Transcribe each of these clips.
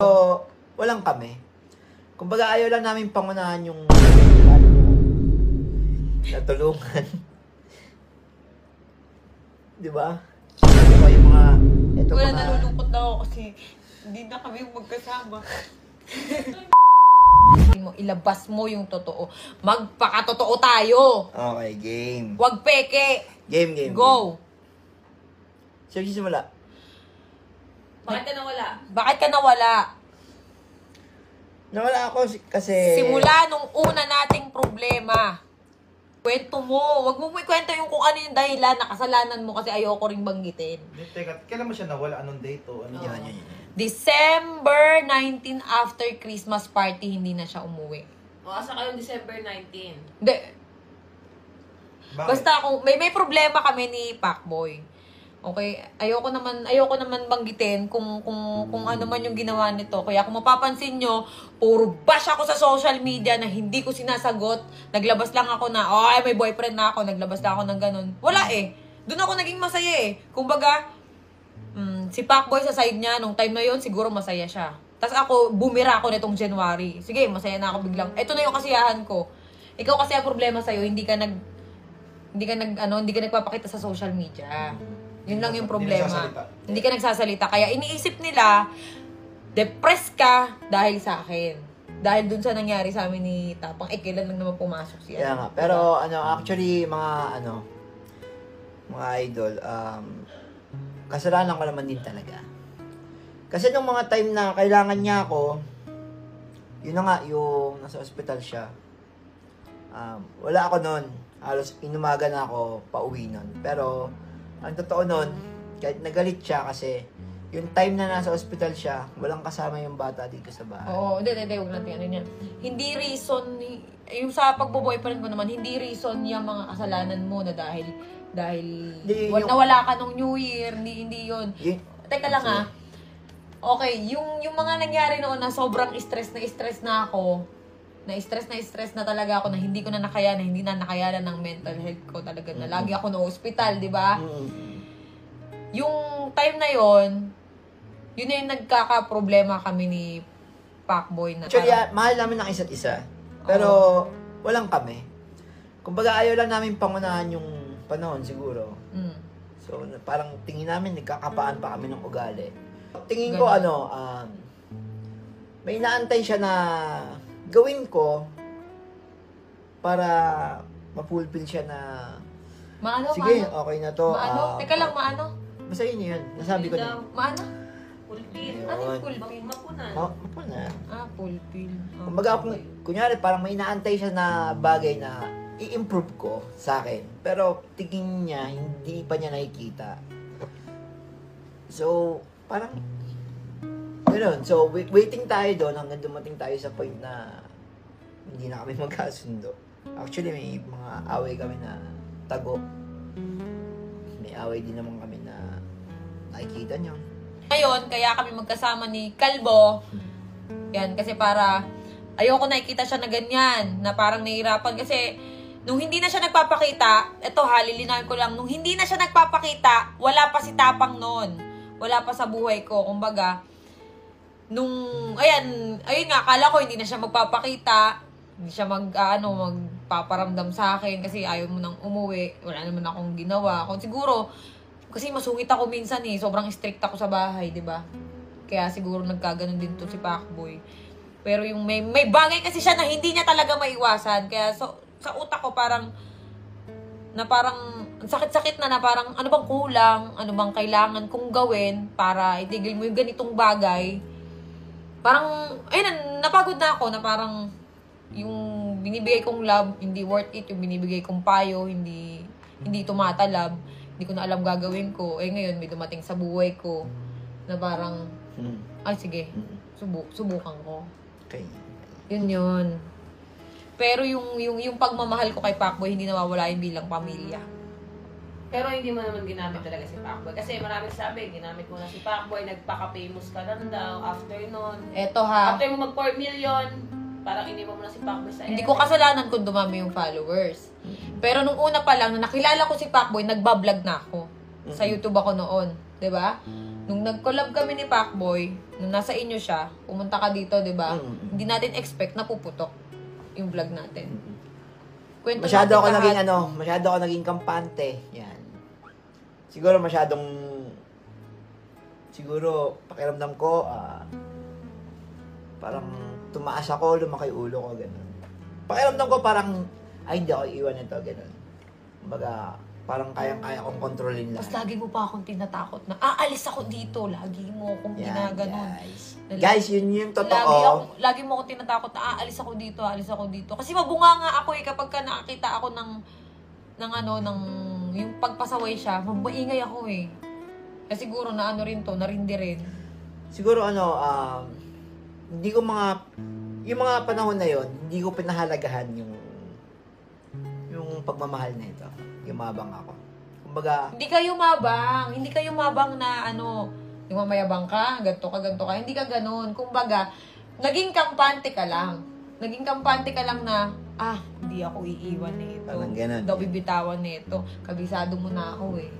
So, walang kami. Kumbaga, ayaw lang namin pangunahan yung natulungan. Diba? Ito yung mga... Ito Wala, mga... nalulungkot na ako kasi hindi na kami magkasama. Ilabas mo yung totoo. Magpakatotoo tayo. Okay, game. Huwag peke. Game. Go. Sino simula? Bakit ka nawala? Bakit ka nawala? Nawala ako kasi... Simula nung una nating problema. Kwento mo. Huwag mo kwento yung kung ano yung dahilan na kasalanan mo kasi ayoko ring banggitin. Teka, kailan mo siya nawala? Anong date o ano? Yan. December 19 after Christmas party, hindi na siya umuwi. O, asa kayo December 19? Hindi. Bakit? Basta kung may problema kami ni Pacboy. Okay, ayoko naman banggitin kung ano man yung ginawa nito. Kaya kung mapapansin nyo, puro bash ako sa social media na hindi ko sinasagot. Naglabas lang ako na, ay may boyfriend na ako, naglabas lang ako ng ganun. Wala eh. Doon ako naging masaya eh. Kumbaga, si Pacboy sa side niya, nung time na yon siguro masaya siya. Tapos ako, bumira ako nitong January. Sige, masaya na ako biglang. Ito na yung kasiyahan ko. Ikaw kasi ang problema sa'yo, hindi ka nagpapakita sa social media. Yun lang yung problema. Hindi ka nagsasalita. Kaya iniisip nila, depressed ka dahil sa akin. Dahil dun sa nangyari sa amin ni Tapang, kailan lang naman pumasok siya. Kaya nga. Pero, actually, mga idol, kasalanan ko naman din talaga. Kasi nung mga time na kailangan niya ako, yun na nga, yung nasa ospital siya, wala ako nun. Halos inumaga na ako pauwi nun. Pero, ang totoo nun, kahit nagalit siya kasi yung time na nasa ospital siya, walang kasama yung bata dito sa bahay. Oo, hindi, huwag natin ano yan. Hindi reason, yung sa pagbo-boyfriend ko naman, hindi reason yung mga kasalanan mo na dahil nawala ka nung New Year, hindi yun. Teka lang okay, yung mga nangyari noon na sobrang stress na ako, na-stress na talaga ako na hindi ko na nakayanan, hindi na nakayanan ng mental health ko talaga na lagi ako na hospital, di ba? Yung time na yon, yun na yung nagkaka-problema kami ni Pacboy na. Actually, mahal namin ng isa't isa. Pero, walang kami. Kumbaga, ayaw lang namin pangunahan yung panahon siguro. So, parang tingin namin, nagkakapaan pa kami ng ugali. Tingin ko, may inaantay siya na gawin ko para ma-fulfill siya na sige, okay na to. Teka lang, maano? Basta yun yun. Nasabi ko na. Maano? Fulfill. Ano yung fulfill? Mapunan. Mapunan. Fulfill. Kumbaga, kunyari, parang may inaantay siya na bagay na i-improve ko sa akin. Pero, tingin niya, hindi pa niya nakikita. So, parang, gano'n. So, waiting tayo doon hanggang dumating tayo sa point na hindi na kami magkasundo. Actually, may mga away kami na tago. May away din naman kami na nakikita niyo. Ngayon, kaya kami magkasama ni Kalbo. Yan, kasi para ayoko nakikita siya na ganyan, na parang nahihirapan. Kasi nung hindi na siya nagpapakita, eto lilinawin ko lang, nung hindi na siya nagpapakita, wala pa si Tapang noon. Wala pa sa buhay ko. Kumbaga, ayun nga, akala ko hindi na siya magpapakita, hindi siya magpaparamdam sa akin kasi ayaw mo nang umuwi, wala naman akong ginawa. Siguro, kasi masungit ako minsan sobrang strict ako sa bahay, di ba? Kaya siguro nagkaganon din to si Pacboy. Pero yung may bagay kasi siya na hindi niya talaga maiwasan, kaya sa utak ko parang sakit-sakit na parang ano bang kulang, ano bang kailangan kong gawin para itigil mo yung ganitong bagay. Parang, ayun, napagod na ako na parang yung binibigay kong love, hindi worth it. Yung binibigay kong payo, hindi tumatalab. Hindi ko na alam gagawin ko. Ngayon, may dumating sa buhay ko na parang, ay sige, subukan ko. Okay. Yun. Pero yung pagmamahal ko kay Pacboy, hindi nawawala yung bilang pamilya. Pero hindi mo naman ginamit talaga si Pacboy. Kasi maraming sabi, ginamit mo na si Pacboy, nagpaka-famous ka lang daw after nun. Eto ha. After mo mag 4 million, parang iniwan mo na si Pacboy sa Hindi ko kasalanan kung dumami yung followers. Pero nung una pa lang, na nakilala ko si Pacboy, nagbablog na ako. Sa YouTube ako noon. 'Di ba? Nung nag-collab kami ni Pacboy, nung nasa inyo siya, pumunta ka dito, di ba? Hindi natin expect na puputok yung vlog natin. Kwento Masyado natin ako lahat. masyado ako naging kampante. Yan. Siguro pakiramdam ko, parang tumaas ako, lumaki ulo ko, gano'n. Pakiramdam ko parang, ay, hindi ako iiwan nito, gano'n. Kumbaga, parang kayang-kaya kong kontrolin Tapos lahat. lagi mo pa akong tinatakot na, aalis ako dito. Lagi mo akong ginaganon. Guys, yun yung totoo. Lagi mo akong tinatakot na, aalis ako dito. Kasi mabunga nga ako kapag ka nakakita ako ng yung pagpasaway siya, mabaingay ako eh. Kasi siguro na rin to, narindi rin. Siguro hindi ko yung mga panahon na yon, hindi ko pinahalagahan yung pagmamahal na ito. Yumabang ako. Kumbaga, Hindi ka yumabang na yung mamayabang ka, ganto ka. Hindi ka ganun. Kumbaga, naging kampante ka lang. Na, hindi ako iiwan nito. Parang ganun. Hindi ako bibitawan nito. Kabisado mo na ako eh.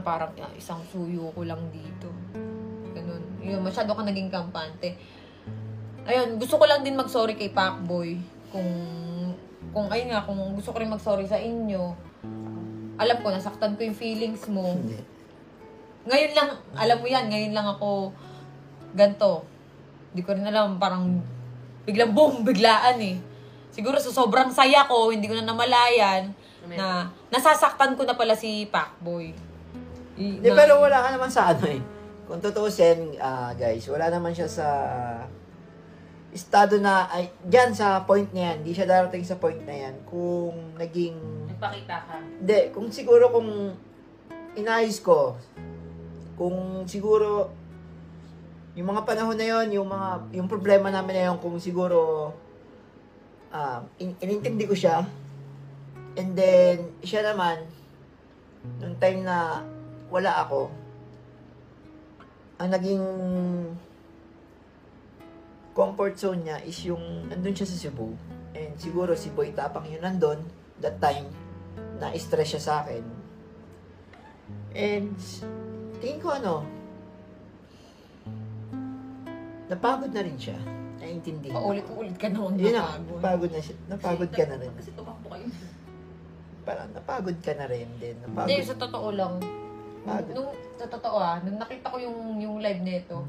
Parang isang suyo ko lang dito. Ganun. Yun, masyado ka naging kampante. Ayun, gusto ko lang din mag-sorry kay Pacboy. Kung gusto ko rin mag-sorry sa inyo, alam ko, nasaktan ko yung feelings mo. hindi. Ngayon lang, alam mo yan, ngayon lang ako ganto. Hindi ko rin alam, parang biglang boom, biglaan eh. Siguro sa sobrang saya ko, hindi ko na namalayan na nasasaktan ko na pala si Pacboy. Hindi, pero wala ka naman sa eh. Kung tutuusin, guys, wala naman siya sa estado na, dyan sa point na yan, hindi siya darating sa point na yan kung naging, Nagpakita ka. hindi, kung siguro kung inayos ko, kung siguro, yung mga panahon na yon, yung problema namin na yon, kung siguro, inintindi ko siya, and then, siya naman, nung time na wala ako, ang naging comfort zone niya is yung nandun siya sa Cebu. And siguro si Boy Tapang yun nandun, that time, na-stress siya sa akin. And tingin ko napagod na rin siya. Naiintindi. Paulit-ulit ka naman Yun na, napagod. napagod na siya. Napagod ka na rin. Kasi tumakbo kayo. Parang napagod ka na rin din. Hindi, Napagod. sa totoo lang. Sa totoo nung nakita ko yung live nito,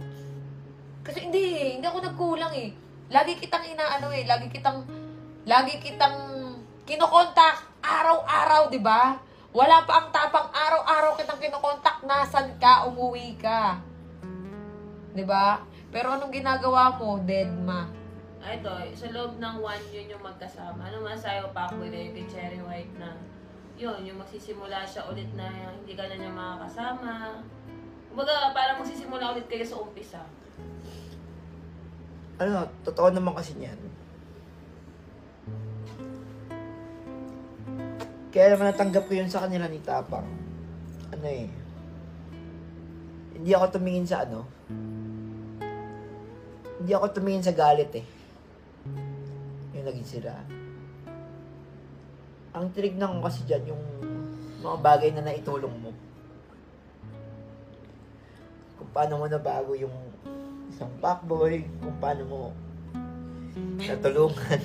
kasi hindi ako nagkulang eh. Lagi kitang lagi kitang kinokontak araw-araw, di ba? Wala pa ang tapang araw-araw kitang kinokontak, nasan ka, umuwi ka. Di ba? Pero anong ginagawa mo, Deadma? Ito, sa loob ng 1 year yung magkasama. Ano masayo Pacboy na yung kay Cherry White na yung magsisimula siya ulit na hindi ka na niya makakasama. Kumbaga, parang magsisimula ulit kayo sa umpisa. Totoo naman kasi niyan. Kaya naman natanggap ko yun sa kanila ni Tapang. Hindi ako tumingin sa hindi ako tumingin sa galit eh. Yung naging sila. Ang tinignan ko kasi dyan, yung mga bagay na naitulong mo. Kung paano mo nabago yung isang Pacboy, kung paano mo natulungan.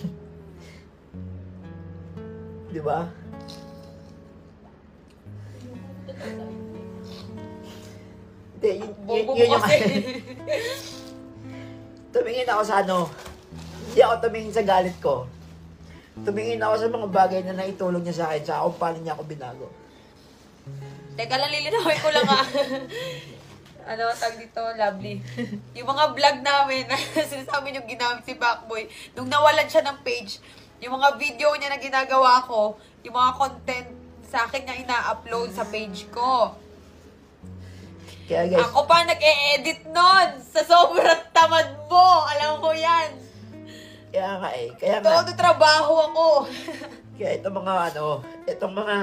Di ba? Hindi, Bobo yun mo yung kasi. tumingin ako sa hindi ako tumingin sa galit ko. Tumingin ako sa mga bagay na naitulong niya sa akin, sa kung paano niya ako binago. Teka lang, lilinawin ko lang tag dito, lovely. Yung mga vlog namin, sinasabi yung ginamit si Pacboy, nung nawalan siya ng page, yung mga video niya na ginagawa ko, yung mga content sa akin niya ina-upload sa page ko. Kaya guys, Ako pa nag-e-edit nun sa sobrang tamad mo. Alam ko yan. kaya nga, Todo trabaho ako. kaya itong mga itong mga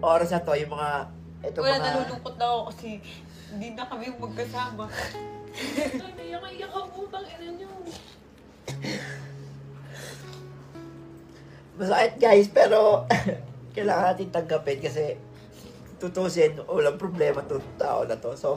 oras na to, yung mga, itong Wala, mga, nalulungkot na ako kasi hindi na kami magkasama. Ay, iyak ang utang ina niyo. masakit guys, pero kailangan natin tanggapin kasi tutusin, walang problema to tao na to. So,